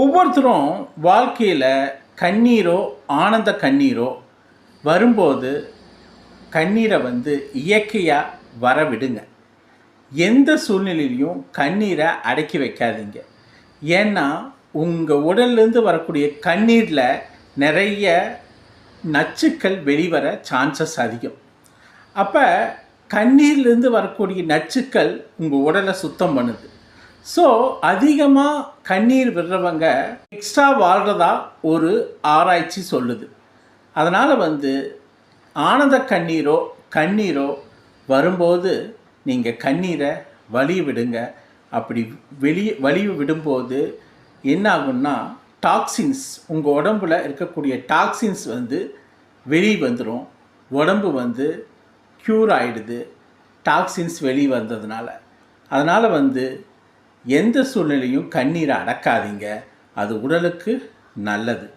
ஒவ்வொருத்தரும் வாழ்க்கையில் கண்ணீரோ ஆனந்த கண்ணீரோ வரும்போது கண்ணீரை இயற்கையாக வர விடுங்க. எந்த சூழ்நிலையிலையும் கண்ணீரை அடக்கி வைக்காதீங்க. ஏன்னா உங்கள் உடல்லேருந்து வரக்கூடிய கண்ணீரில் நிறைய நச்சுக்கள் வெளிவர சான்சஸ் அதிகம். அப்போ கண்ணீர்லேருந்து வரக்கூடிய நச்சுக்கள் உங்கள் உடலை சுத்தம் பண்ணுது. ஸோ அதிகமாக கண்ணீர் விடுறவங்க எக்ஸ்ட்ரா வாழ்கிறதா ஒரு ஆராய்ச்சி சொல்லுது. அதனால் ஆனந்த கண்ணீரோ வரும்போது நீங்கள் கண்ணீரை வலிய விடுங்க. அப்படி வலிய விடும்போது என்ன ஆகும்னா டாக்ஸின்ஸ் உங்கள் உடம்புல இருக்கக்கூடிய டாக்ஸின்ஸ் வெளியே வந்துடும். உடம்பு க்யூர் ஆகிடுது டாக்ஸின்ஸ் வெளியே வந்ததுனால. அதனால் எந்த சூழ்நிலையும் கண்ணீரை அடக்காதீங்க. அது உடலுக்கு நல்லது.